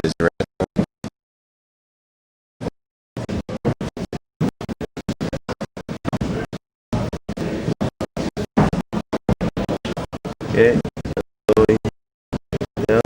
Is it okay? Slowly down.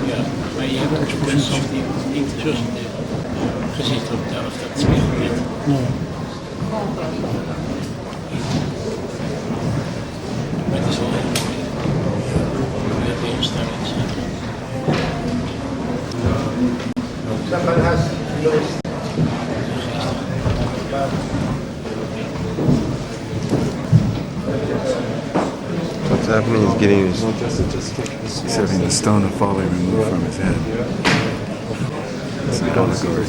Ja, maar je hebt ook mensen die niet de gezicht op de helft dat spiegelt niet. Maar het is wel heel mooi. Dat de instelling zijn. What's happening is getting his. He's having the stone of folly removed from his head. It's an allegory.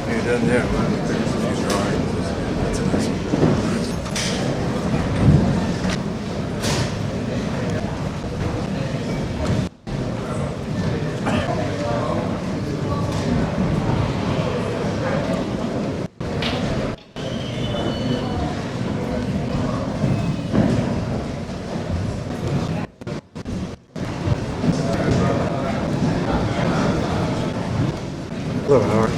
You're done there. These drawings. That's a nice one. Hello, Howard.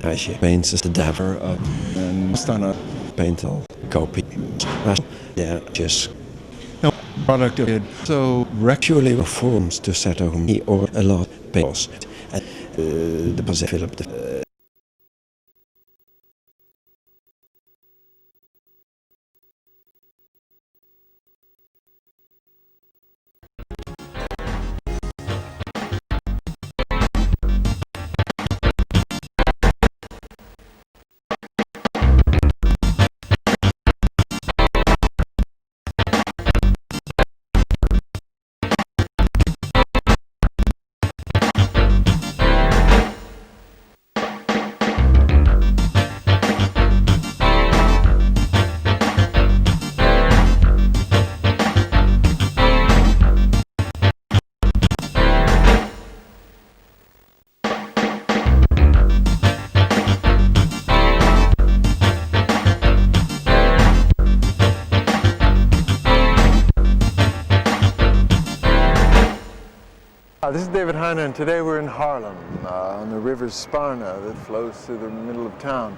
Als je paints the daver up and stand paint all copy. Yeah, just Product of it. So actually reforms to set over me or a lot pails. And the position of the This is David Heine, and today we're in Haarlem on the river Sparne that flows through the middle of town.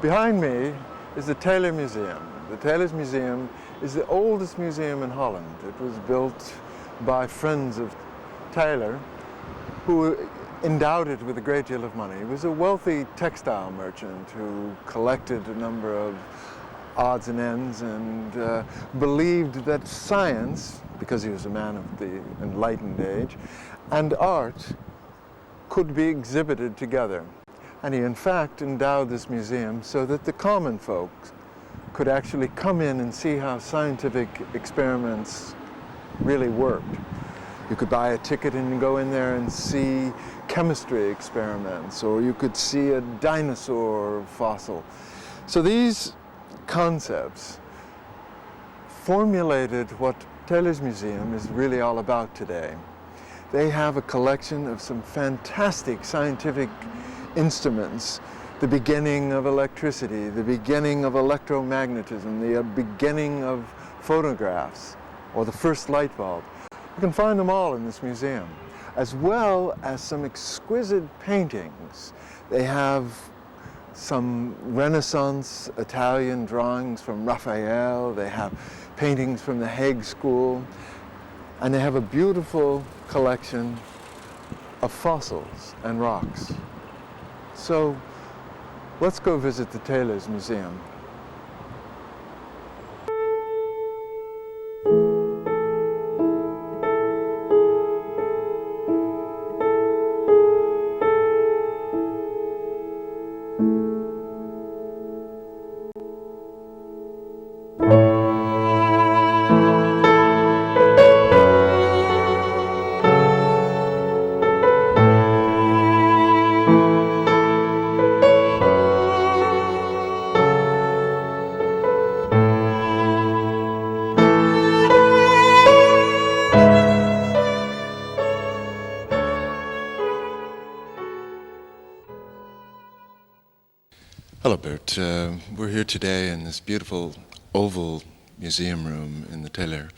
Behind me is the Teylers Museum. The Teylers Museum is the oldest museum in Holland. It was built by friends of Teylor, who endowed it with a great deal of money. He was a wealthy textile merchant who collected a number of odds and ends and believed that science, because he was a man of the enlightened age, and art could be exhibited together. And he in fact endowed this museum so that the common folk could actually come in and see how scientific experiments really worked. You could buy a ticket and go in there and see chemistry experiments, or you could see a dinosaur fossil. So these concepts formulated what Teylers Museum is really all about today. They have a collection of some fantastic scientific instruments, the beginning of electricity, the beginning of electromagnetism, the beginning of photographs, or the first light bulb. You can find them all in this museum, as well as some exquisite paintings. They have some Renaissance Italian drawings from Raphael, they have paintings from the Hague School, and they have a beautiful collection of fossils and rocks. So let's go visit the Teylers Museum. hello, Bert. We're here today in this beautiful oval museum room in the Teylers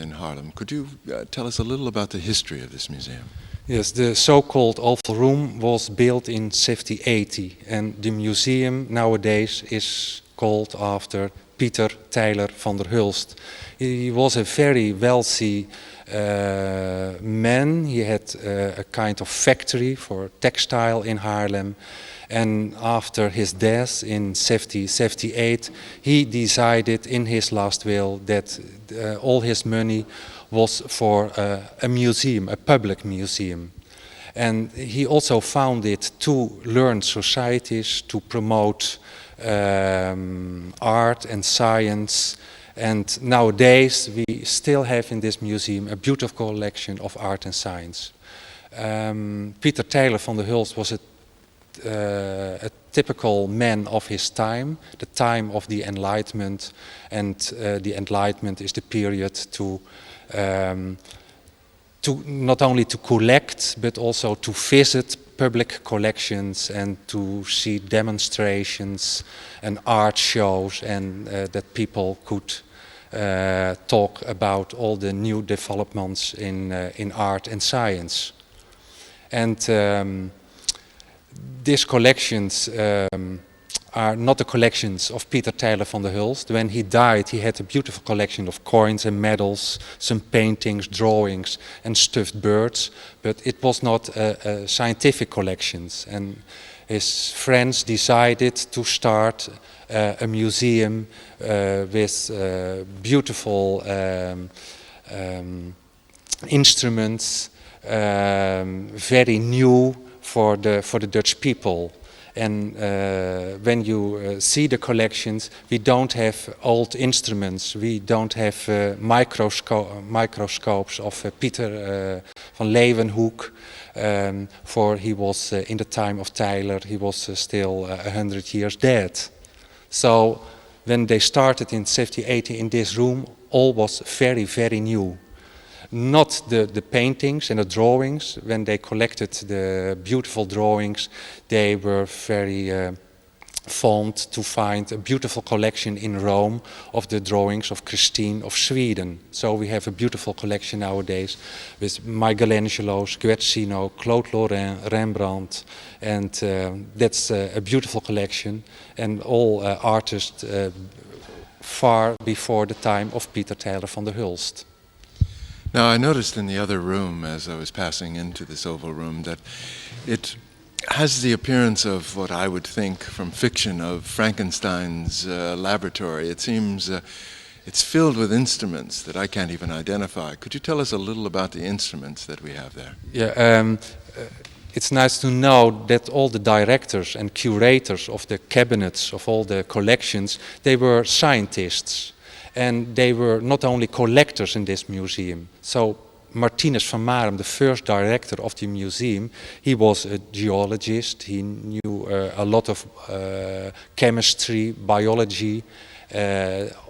in Haarlem. Could you tell us a little about the history of this museum? Yes, the so-called Oval Room was built in 1780, and the museum nowadays is called after Pieter Teyler van der Hulst. He was a very wealthy man. He had a kind of factory for textile in Haarlem. And after his death in 1778, he decided in his last will that all his money was for a museum, a public museum. And he also founded two learned societies to promote art and science. And nowadays we still have in this museum a beautiful collection of art and science. Pieter Teyler van der Hulst was a typical man of his time, the time of the Enlightenment, and the Enlightenment is the period to not only to collect but also to visit public collections and to see demonstrations and art shows, and that people could talk about all the new developments in art and science. And these collections are not the collections of Peter Teylers van der Hulst. When he died, he had a beautiful collection of coins and medals, some paintings, drawings, and stuffed birds. But it was not a scientific collections. And his friends decided to start a museum with beautiful instruments, very new for the Dutch people. And when you see the collections, we don't have old instruments. We don't have microscopes of Pieter van Leeuwenhoek. For he was in the time of Teylers, he was still 100 years dead. So when they started in 1780 in this room, all was very, very new. Not the paintings and the drawings. When they collected the beautiful drawings, they were very fond to find a beautiful collection in Rome of the drawings of Christine of Sweden. So we have a beautiful collection nowadays with Michelangelo, Guercino, Claude Lorrain, Rembrandt, and that's a beautiful collection. And all artists far before the time of Peter Teylers van der Hulst. Now, I noticed in the other room, as I was passing into this oval room, that it has the appearance of what I would think from fiction of Frankenstein's laboratory. It seems it's filled with instruments that I can't even identify. Could you tell us a little about the instruments that we have there? Yeah, it's nice to know that all the directors and curators of the cabinets of all the collections, they were scientists. And they were not only collectors in this museum. So Martinus van Marem, the first director of the museum, he was a geologist. He knew a lot of chemistry, biology,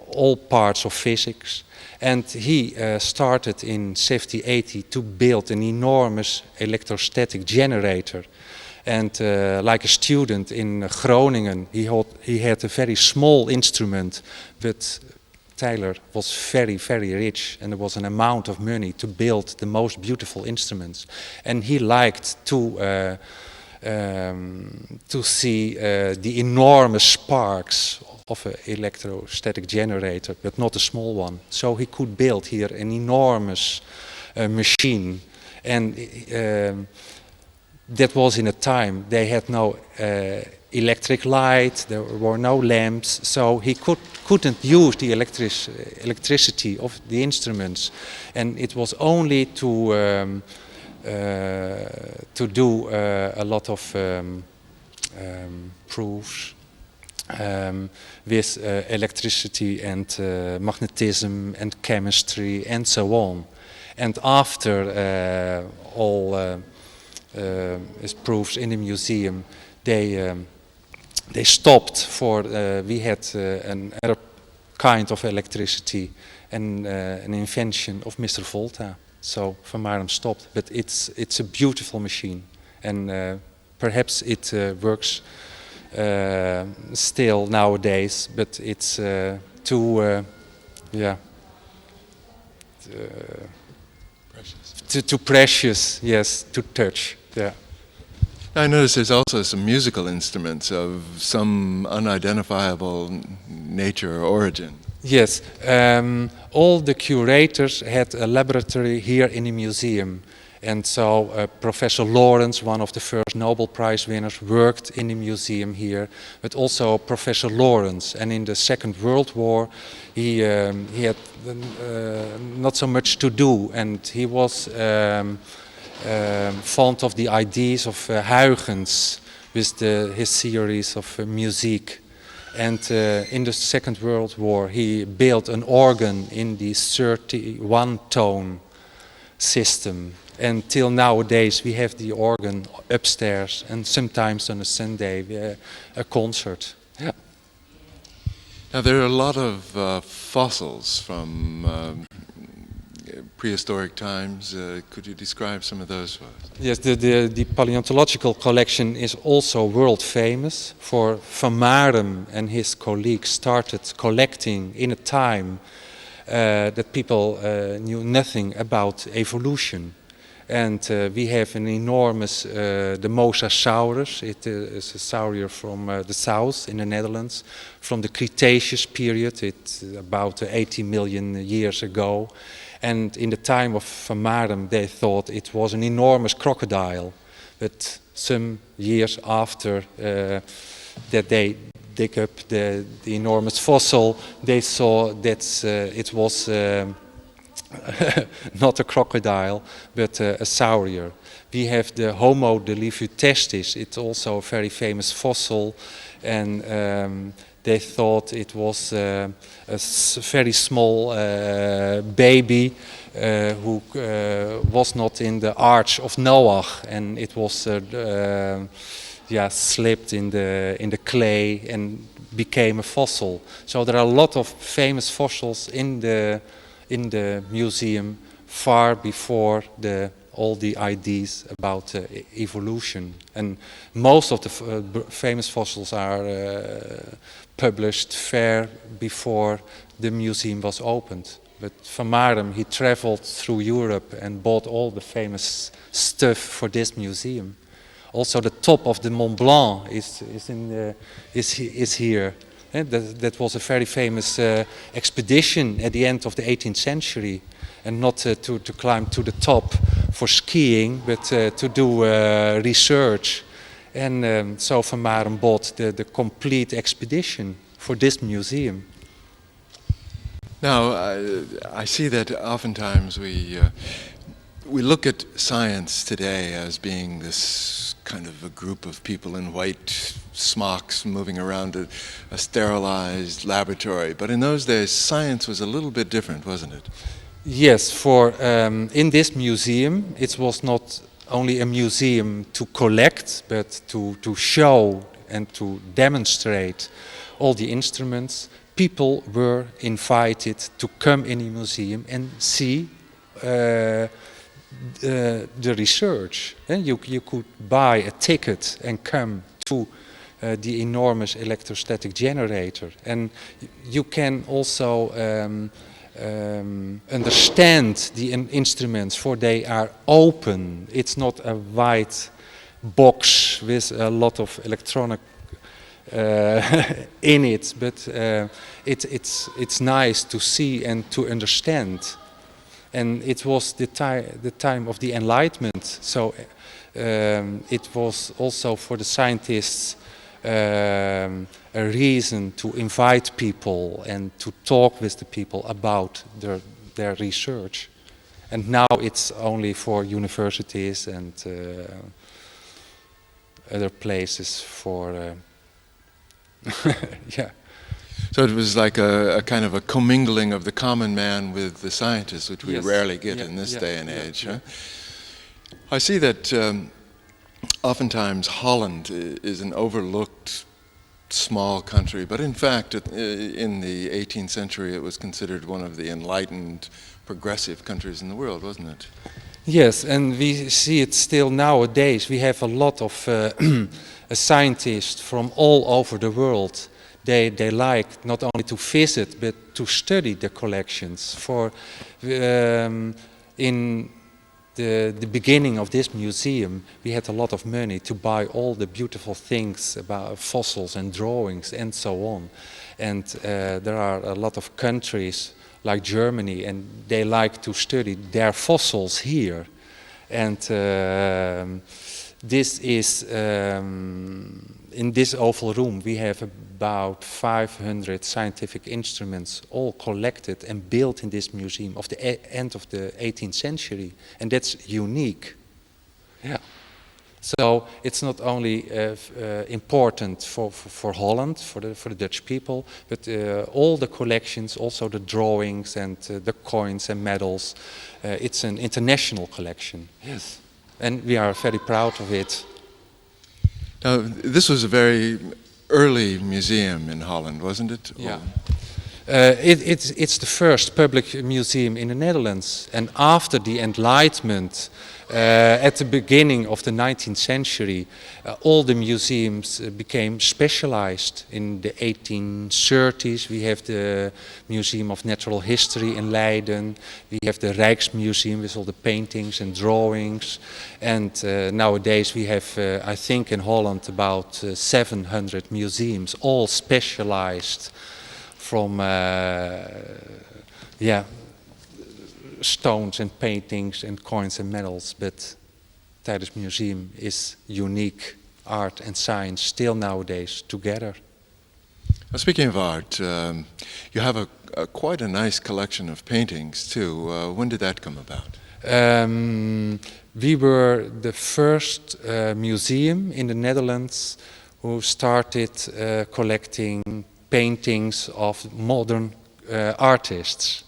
all parts of physics. And he started in 1780 to build an enormous electrostatic generator. And like a student in Groningen, he had a very small instrument, but Teylers was very, very rich, and there was an amount of money to build the most beautiful instruments. And he liked to see the enormous sparks of an electrostatic generator, but not a small one. So he could build here an enormous machine. And that was in a time they had no electric light, there were no lamps, so he couldn't use the electricity of the instruments, and it was only to do a lot of proofs with electricity and magnetism and chemistry and so on. And after all his proofs in the museum, they stopped for we had another kind of electricity and an invention of Mr. Volta. So Van Marem stopped, but it's a beautiful machine, and perhaps it works still nowadays, but it's too too precious, yes, to touch. Yeah. I notice there's also some musical instruments of some unidentifiable nature or origin. Yes, all the curators had a laboratory here in the museum. And so Professor Lawrence, one of the first Nobel Prize winners, worked in the museum here, but also Professor Lawrence. And in the Second World War, he had not so much to do, and he was fond of the ideas of Huygens with his theories of music. And in the Second World War, he built an organ in the 31-tone system. And till nowadays, we have the organ upstairs, and sometimes on a Sunday, a concert. Yeah. Now, there are a lot of fossils from prehistoric times. Could you describe some of those for us? Yes, the paleontological collection is also world famous. For Van Marem and his colleagues started collecting in a time that people knew nothing about evolution. And we have an enormous, the Mosasaurus. It is a saurier from the south in the Netherlands, from the Cretaceous period. It's about 80 million years ago. And in the time of Van Marum, they thought it was an enormous crocodile. But some years after that they dig up the enormous fossil, they saw that it was not a crocodile, but a saurier. We have the Homo delivutestis. It's also a very famous fossil, and they thought it was a very small baby who was not in the Arch of Noah, and it was slipped in the clay and became a fossil. So there are a lot of famous fossils in the museum far before all the ideas about evolution. And most of the famous fossils are published far before the museum was opened. But Van Marum, he traveled through Europe and bought all the famous stuff for this museum. Also the top of the Mont Blanc is here. And that was a very famous expedition at the end of the 18th century. And not to climb to the top for skiing, but to do research. And so Van Marum bought the complete expedition for this museum. Now, I see that oftentimes we look at science today as being this kind of a group of people in white smocks moving around a sterilized laboratory. But in those days, science was a little bit different, wasn't it? Yes, for in this museum, it was not only a museum to collect, but to show and to demonstrate all the instruments. People were invited to come in the museum and see the research. You could buy a ticket and come to the enormous electrostatic generator. And you can also understand the instruments, for they are open. It's not a white box with a lot of electronic in it, but it's nice to see and to understand. And it was the time of the Enlightenment, so it was also for the scientists a reason to invite people and to talk with the people about their research. And now it's only for universities and other places for yeah. So it was like a kind of a commingling of the common man with the scientists, which we Yes. rarely get in this day and age. Huh? I see that oftentimes Holland is an overlooked small country, but in fact in the 18th century it was considered one of the enlightened, progressive countries in the world, wasn't it? Yes, and we see it still nowadays. We have a lot of scientists from all over the world. They like not only to visit, but to study the collections. For in the beginning of this museum, we had a lot of money to buy all the beautiful things about fossils and drawings and so on. And there are a lot of countries like Germany, and they like to study their fossils here. And this is, in this oval room, we have about 500 scientific instruments, all collected and built in this museum of the end of the 18th century. And that's unique. Yeah. So it's not only important for Holland, for the Dutch people, but all the collections, also the drawings and the coins and medals. It's an international collection. Yes. And we are very proud of it. Now, this was a very early museum in Holland, wasn't it? Yeah. It's the first public museum in the Netherlands, and after the Enlightenment, at the beginning of the 19th century, all the museums became specialized. In the 1830s, we have the Museum of Natural History in Leiden. We have the Rijksmuseum with all the paintings and drawings. And nowadays we have, I think in Holland, about 700 museums, all specialized from stones and paintings and coins and medals, but Teylers Museum is unique art and science still nowadays together. Now, speaking of art, you have quite a nice collection of paintings too. When did that come about? We were the first museum in the Netherlands who started collecting paintings of modern artists.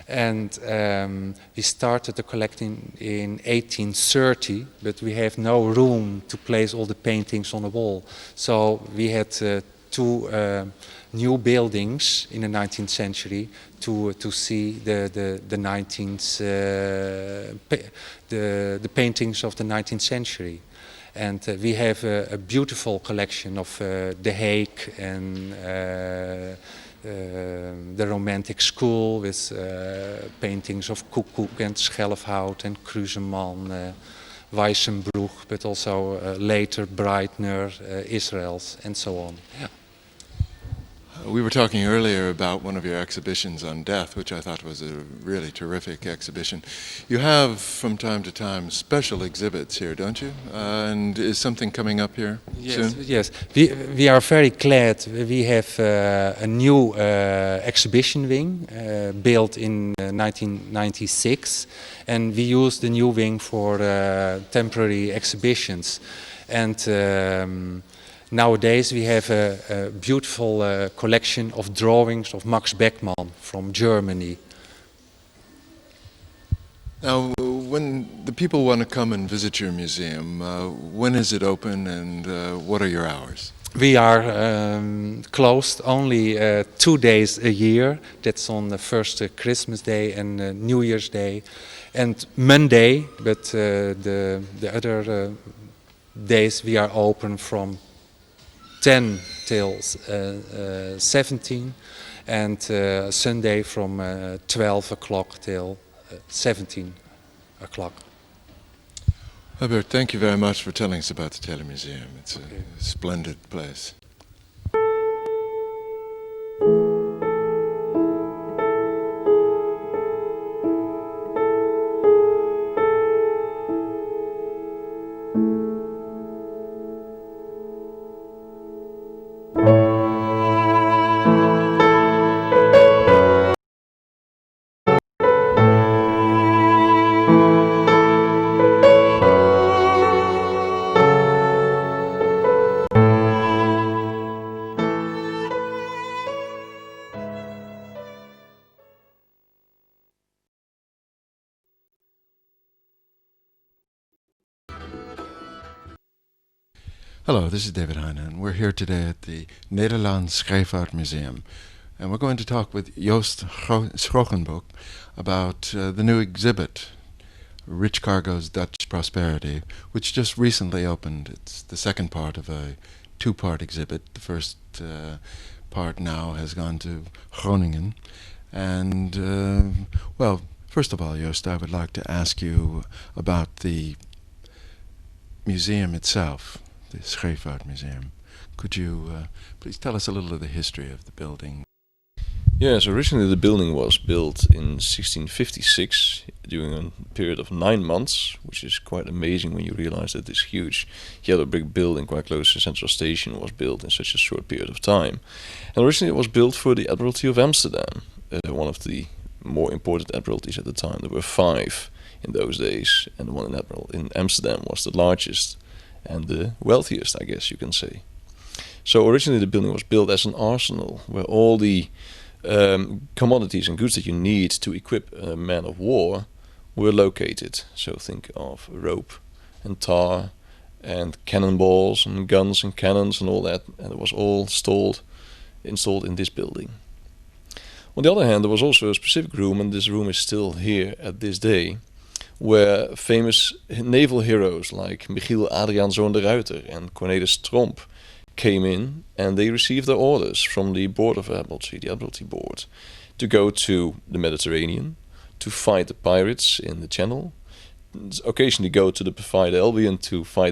And we started the collecting in 1830, but we have no room to place all the paintings on the wall. So we had two new buildings in the 19th century to see the 19th the paintings of the 19th century. And we have a beautiful collection of The Hague and the Romantic School with paintings of Koekoek and Schelfhout and Kruseman, Weissenbruch, but also later Breitner, Israels, and so on. Yeah. We were talking earlier about one of your exhibitions on death, which I thought was a really terrific exhibition. You have, from time to time, special exhibits here, don't you? And is something coming up here soon? Yes. We are very glad. We have a new exhibition wing built in 1996, and we use the new wing for temporary exhibitions. And nowadays we have a beautiful collection of drawings of Max Beckmann from Germany. Now, when the people want to come and visit your museum, when is it open and what are your hours? We are closed only 2 days a year. That's on the first Christmas Day and New Year's Day. And Monday, but the other days we are open from 10 till 17, and Sunday from 12 o'clock till 17 o'clock. Albert, thank you very much for telling us about the Teylers Museum. It's a splendid place. Hello, this is David Heine, and we're here today at the Nederlands Scheepvaart Museum. And we're going to talk with Joost Schrogenbroek about the new exhibit, Rich Cargo's Dutch Prosperity, which just recently opened. It's the second part of a two-part exhibit. The first part now has gone to Groningen. And, well, first of all, Joost, I would like to ask you about the museum itself, the Scheepvaart Museum. Could you please tell us a little of the history of the building? Yes, originally the building was built in 1656 during a period of 9 months, which is quite amazing when you realize that this huge yellow brick building quite close to Central Station was built in such a short period of time. And originally it was built for the Admiralty of Amsterdam, one of the more important admiralties at the time. There were 5 in those days, and the one in Amsterdam was the largest and the wealthiest, I guess you can say. So originally the building was built as an arsenal where all the commodities and goods that you need to equip a man of war were located. So think of rope and tar and cannonballs and guns and cannons and all that, and it was all installed in this building. On the other hand, there was also a specific room, and this room is still here at this day, where famous naval heroes like Michiel Adriaan Zoon de Ruyter and Cornelis Tromp came in, and they received their orders from the Board of Admiralty, the Admiralty Board, to go to the Mediterranean, to fight the pirates in the Channel, occasionally go to the Bevrijd Albion to fight